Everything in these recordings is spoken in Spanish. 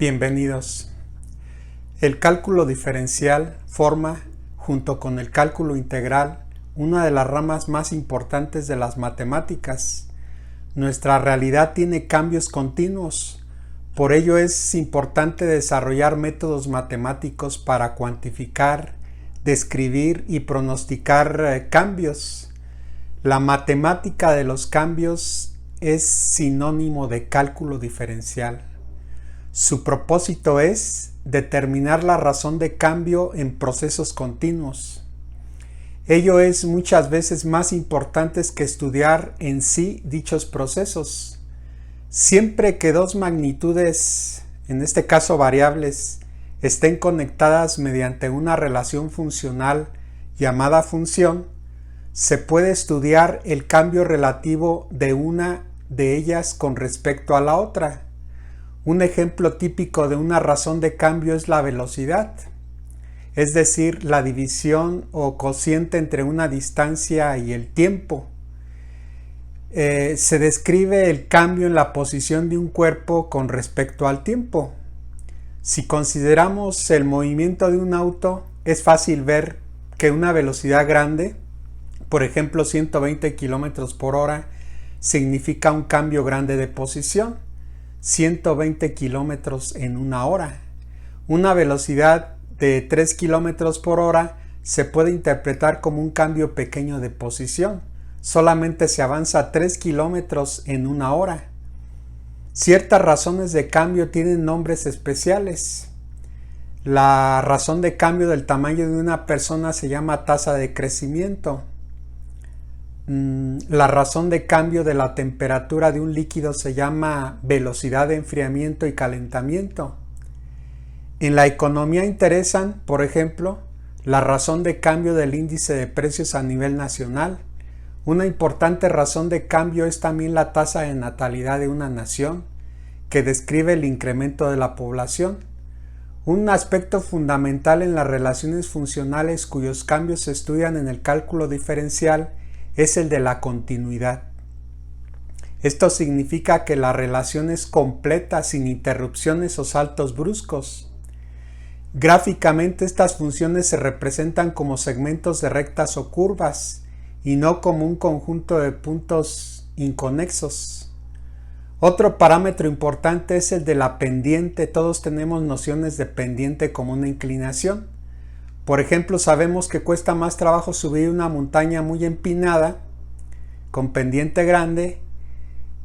Bienvenidos. El cálculo diferencial forma, junto con el cálculo integral, una de las ramas más importantes de las matemáticas. Nuestra realidad tiene cambios continuos, por ello es importante desarrollar métodos matemáticos para cuantificar, describir y pronosticar cambios. La matemática de los cambios es sinónimo de cálculo diferencial. Su propósito es determinar la razón de cambio en procesos continuos. Ello es muchas veces más importante que estudiar en sí dichos procesos. Siempre que dos magnitudes, en este caso variables, estén conectadas mediante una relación funcional llamada función, se puede estudiar el cambio relativo de una de ellas con respecto a la otra. Un ejemplo típico de una razón de cambio es la velocidad, es decir, la división o cociente entre una distancia y el tiempo. Se describe el cambio en la posición de un cuerpo con respecto al tiempo. Si consideramos el movimiento de un auto, es fácil ver que una velocidad grande, por ejemplo 120 km por hora, significa un cambio grande de posición. 120 kilómetros en una hora. Una velocidad de 3 kilómetros por hora se puede interpretar como un cambio pequeño de posición. Solamente se avanza 3 kilómetros en una hora. Ciertas razones de cambio tienen nombres especiales. La razón de cambio del tamaño de una persona se llama tasa de crecimiento. La razón de cambio de la temperatura de un líquido se llama velocidad de enfriamiento y calentamiento. En la economía interesan, por ejemplo, la razón de cambio del índice de precios a nivel nacional. Una importante razón de cambio es también la tasa de natalidad de una nación, que describe el incremento de la población. Un aspecto fundamental en las relaciones funcionales cuyos cambios se estudian en el cálculo diferencial es el de la continuidad. Esto significa que la relación es completa sin interrupciones o saltos bruscos. Gráficamente estas funciones se representan como segmentos de rectas o curvas y no como un conjunto de puntos inconexos. Otro parámetro importante es el de la pendiente. Todos tenemos nociones de pendiente como una inclinación. Por ejemplo, sabemos que cuesta más trabajo subir una montaña muy empinada, con pendiente grande,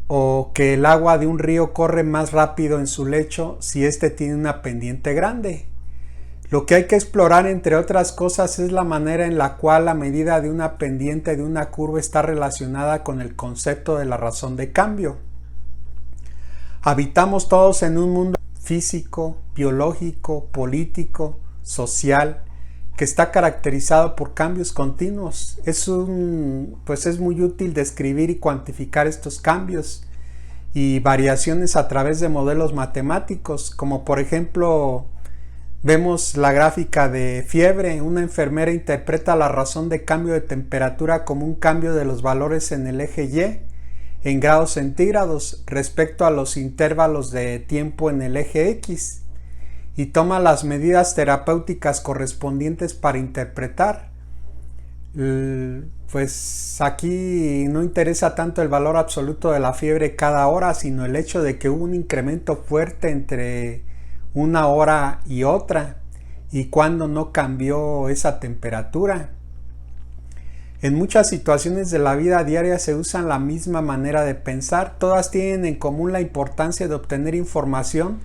o que el agua de un río corre más rápido en su lecho si éste tiene una pendiente grande. Lo que hay que explorar, entre otras cosas, es la manera en la cual la medida de una pendiente de una curva está relacionada con el concepto de la razón de cambio. Habitamos todos en un mundo físico, biológico, político, social, que está caracterizado por cambios continuos. Es muy útil describir y cuantificar estos cambios y variaciones a través de modelos matemáticos, como por ejemplo vemos la gráfica de fiebre. Una enfermera interpreta la razón de cambio de temperatura como un cambio de los valores en el eje Y en grados centígrados respecto a los intervalos de tiempo en el eje X, y toma las medidas terapéuticas correspondientes para interpretar. Pues aquí no interesa tanto el valor absoluto de la fiebre cada hora, sino el hecho de que hubo un incremento fuerte entre una hora y otra, y cuando no cambió esa temperatura. En muchas situaciones de la vida diaria se usan la misma manera de pensar. Todas tienen en común la importancia de obtener información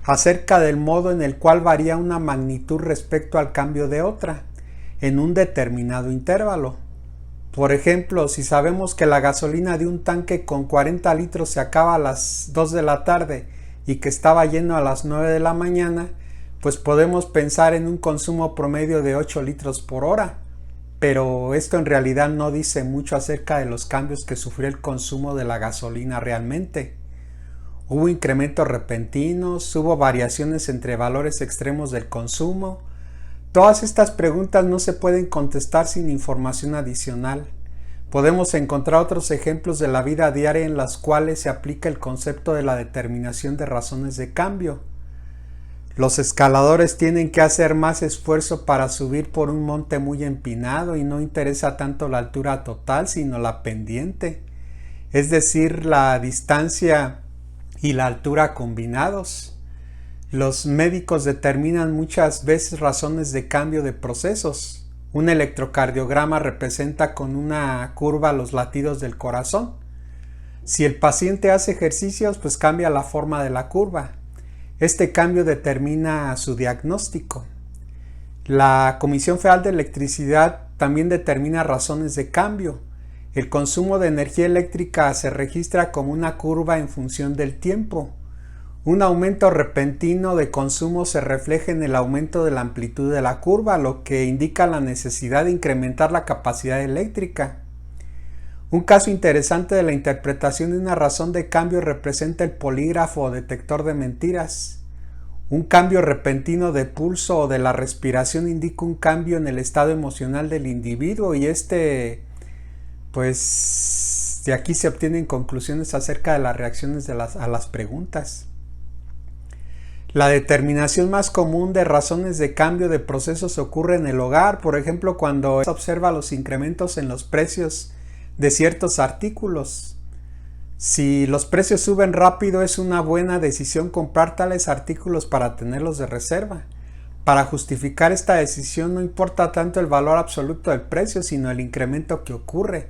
acerca del modo en el cual varía una magnitud respecto al cambio de otra en un determinado intervalo. Por ejemplo, si sabemos que la gasolina de un tanque con 40 litros se acaba a las 2 de la tarde y que estaba lleno a las 9 de la mañana, pues podemos pensar en un consumo promedio de 8 litros por hora, pero esto en realidad no dice mucho acerca de los cambios que sufrió el consumo de la gasolina realmente. Hubo incrementos repentinos, hubo variaciones entre valores extremos del consumo. Todas estas preguntas no se pueden contestar sin información adicional. Podemos encontrar otros ejemplos de la vida diaria en las cuales se aplica el concepto de la determinación de razones de cambio. Los escaladores tienen que hacer más esfuerzo para subir por un monte muy empinado y no interesa tanto la altura total, sino la pendiente, es decir, la distancia y la altura combinados. Los médicos determinan muchas veces razones de cambio de procesos. Un electrocardiograma representa con una curva los latidos del corazón. Si el paciente hace ejercicios, pues cambia la forma de la curva. Este cambio determina su diagnóstico. La Comisión Federal de Electricidad también determina razones de cambio. El consumo de energía eléctrica se registra como una curva en función del tiempo. Un aumento repentino de consumo se refleja en el aumento de la amplitud de la curva, lo que indica la necesidad de incrementar la capacidad eléctrica. Un caso interesante de la interpretación de una razón de cambio representa el polígrafo o detector de mentiras. Un cambio repentino de pulso o de la respiración indica un cambio en el estado emocional del individuo y pues de aquí se obtienen conclusiones acerca de las reacciones a las preguntas. La determinación más común de razones de cambio de procesos ocurre en el hogar, por ejemplo, cuando se observa los incrementos en los precios de ciertos artículos. Si los precios suben rápido, es una buena decisión comprar tales artículos para tenerlos de reserva. Para justificar esta decisión no importa tanto el valor absoluto del precio, sino el incremento que ocurre.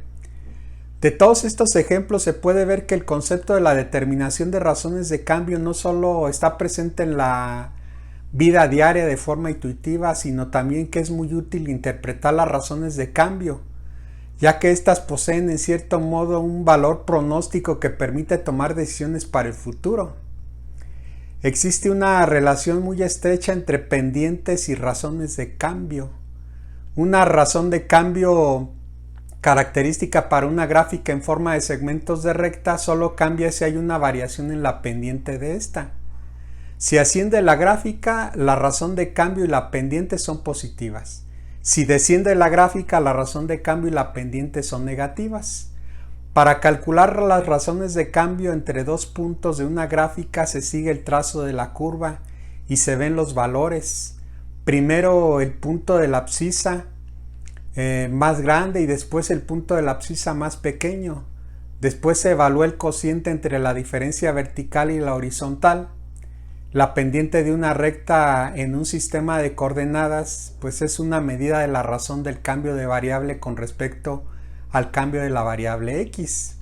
De todos estos ejemplos se puede ver que el concepto de la determinación de razones de cambio no solo está presente en la vida diaria de forma intuitiva, sino también que es muy útil interpretar las razones de cambio, ya que éstas poseen en cierto modo un valor pronóstico que permite tomar decisiones para el futuro. Existe una relación muy estrecha entre pendientes y razones de cambio. Una razón de cambio característica para una gráfica en forma de segmentos de recta solo cambia si hay una variación en la pendiente de esta. Si asciende la gráfica, la razón de cambio y la pendiente son positivas. Si desciende la gráfica, la razón de cambio y la pendiente son negativas. Para calcular las razones de cambio entre dos puntos de una gráfica se sigue el trazo de la curva y se ven los valores. Primero el punto de la abscisa más grande y después el punto de la abscisa más pequeño. Después se evalúa el cociente entre la diferencia vertical y la horizontal. La pendiente de una recta en un sistema de coordenadas pues es una medida de la razón del cambio de variable con respecto al cambio de la variable x.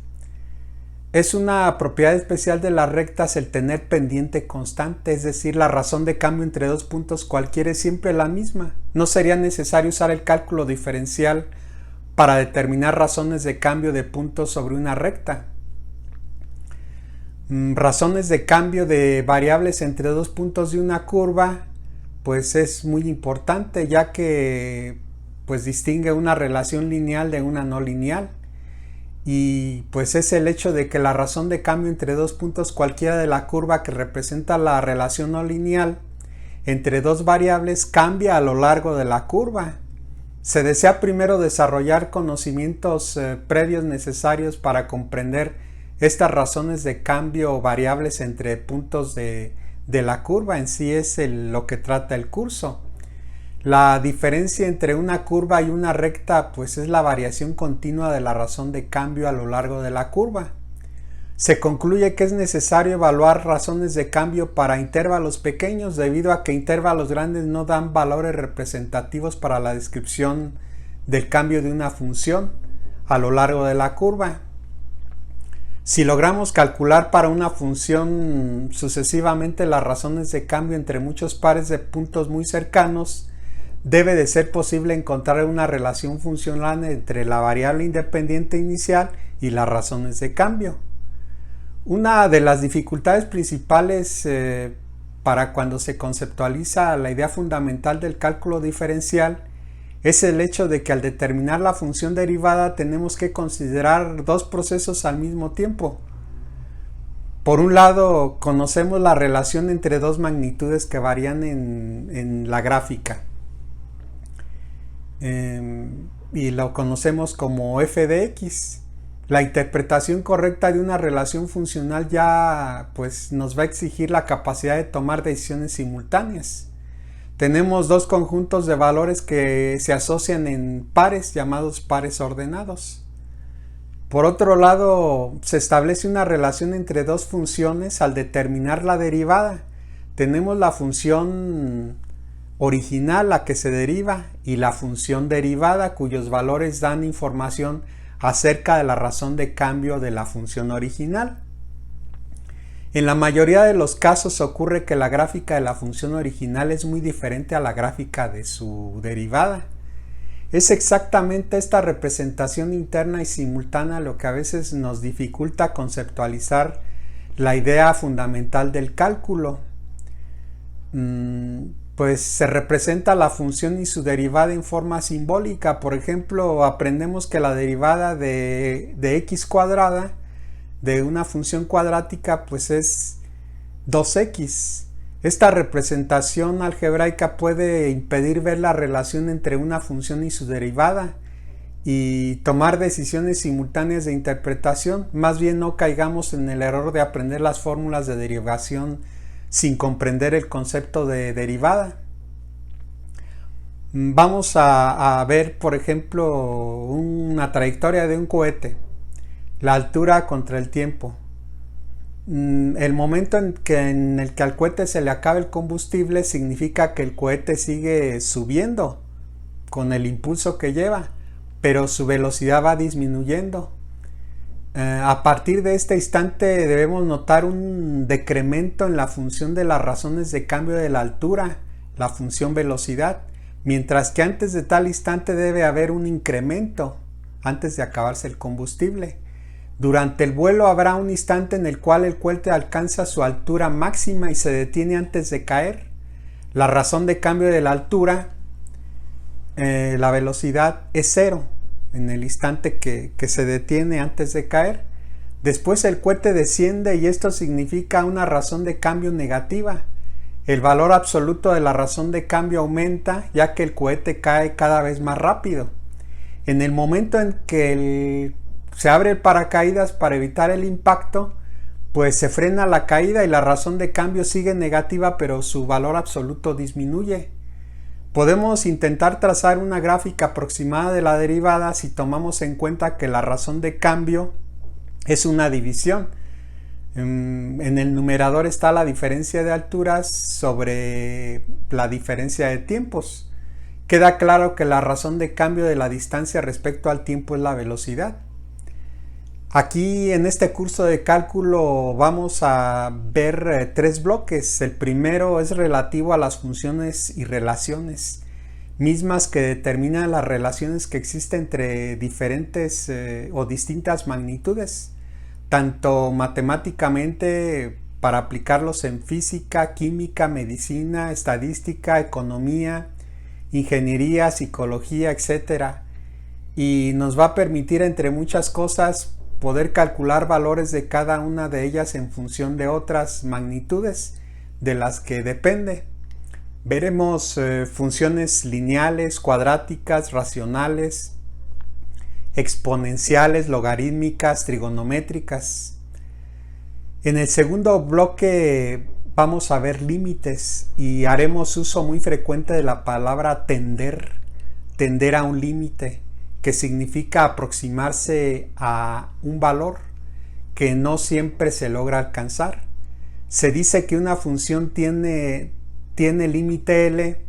Es una propiedad especial de las rectas el tener pendiente constante, es decir, la razón de cambio entre dos puntos cualquiera es siempre la misma. No sería necesario usar el cálculo diferencial para determinar razones de cambio de puntos sobre una recta. Razones de cambio de variables entre dos puntos de una curva pues es muy importante, ya que pues distingue una relación lineal de una no lineal, y pues es el hecho de que la razón de cambio entre dos puntos cualquiera de la curva que representa la relación no lineal entre dos variables cambia a lo largo de la curva. Se desea primero desarrollar conocimientos previos necesarios para comprender estas razones de cambio variables entre puntos de la curva. En sí es lo que trata el curso. La diferencia entre una curva y una recta pues es la variación continua de la razón de cambio a lo largo de la curva. Se concluye que es necesario evaluar razones de cambio para intervalos pequeños debido a que intervalos grandes no dan valores representativos para la descripción del cambio de una función a lo largo de la curva. Si logramos calcular para una función sucesivamente las razones de cambio entre muchos pares de puntos muy cercanos, debe de ser posible encontrar una relación funcional entre la variable independiente inicial y las razones de cambio. Una de las dificultades principales para cuando se conceptualiza la idea fundamental del cálculo diferencial es el hecho de que al determinar la función derivada tenemos que considerar dos procesos al mismo tiempo. Por un lado, conocemos la relación entre dos magnitudes que varían en la gráfica. Y lo conocemos como f de x. La interpretación correcta de una relación funcional ya pues nos va a exigir la capacidad de tomar decisiones simultáneas. Tenemos dos conjuntos de valores que se asocian en pares llamados pares ordenados. Por otro lado, se establece una relación entre dos funciones al determinar la derivada. Tenemos la función original, la que se deriva, y la función derivada, cuyos valores dan información acerca de la razón de cambio de la función original. En la mayoría de los casos ocurre que la gráfica de la función original es muy diferente a la gráfica de su derivada. Es exactamente esta representación interna y simultánea lo que a veces nos dificulta conceptualizar la idea fundamental del cálculo. Pues se representa la función y su derivada en forma simbólica. Por ejemplo, aprendemos que la derivada de x cuadrada de una función cuadrática pues es 2x. Esta representación algebraica puede impedir ver la relación entre una función y su derivada y tomar decisiones simultáneas de interpretación. Más bien no caigamos en el error de aprender las fórmulas de derivación sin comprender el concepto de derivada. Vamos a ver, por ejemplo, una trayectoria de un cohete, la altura contra el tiempo. El momento en el que al cohete se le acaba el combustible significa que el cohete sigue subiendo con el impulso que lleva, pero su velocidad va disminuyendo. A partir de este instante debemos notar un decremento en la función de las razones de cambio de la altura, la función velocidad, mientras que antes de tal instante debe haber un incremento antes de acabarse el combustible. Durante el vuelo habrá un instante en el cual el cohete alcanza su altura máxima y se detiene antes de caer. La razón de cambio de la altura, la velocidad, es cero en el instante que se detiene antes de caer. Después el cohete desciende y esto significa una razón de cambio negativa. El valor absoluto de la razón de cambio aumenta ya que el cohete cae cada vez más rápido. En el momento en que se abre el paracaídas para evitar el impacto, pues se frena la caída y la razón de cambio sigue negativa, pero su valor absoluto disminuye. Podemos intentar trazar una gráfica aproximada de la derivada si tomamos en cuenta que la razón de cambio es una división. En el numerador está la diferencia de alturas sobre la diferencia de tiempos. Queda claro que la razón de cambio de la distancia respecto al tiempo es la velocidad. Aquí en este curso de cálculo vamos a ver tres bloques. El primero es relativo a las funciones y relaciones, mismas que determinan las relaciones que existen entre diferentes o distintas magnitudes, tanto matemáticamente para aplicarlos en física, química, medicina, estadística, economía, ingeniería, psicología, etc. Y nos va a permitir, entre muchas cosas, poder calcular valores de cada una de ellas en función de otras magnitudes de las que depende. Veremos funciones lineales, cuadráticas, racionales, exponenciales, logarítmicas, trigonométricas. En el segundo bloque vamos a ver límites y haremos uso muy frecuente de la palabra tender a un límite, que significa aproximarse a un valor que no siempre se logra alcanzar. Se dice que una función tiene límite L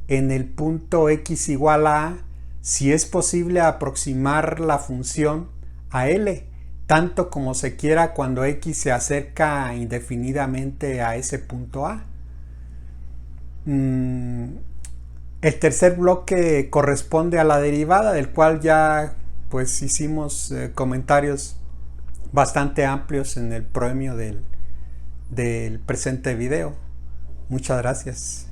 en el punto x igual a A si es posible aproximar la función a L, tanto como se quiera cuando x se acerca indefinidamente a ese punto A. El tercer bloque corresponde a la derivada, del cual ya pues hicimos comentarios bastante amplios en el proemio del presente video. Muchas gracias.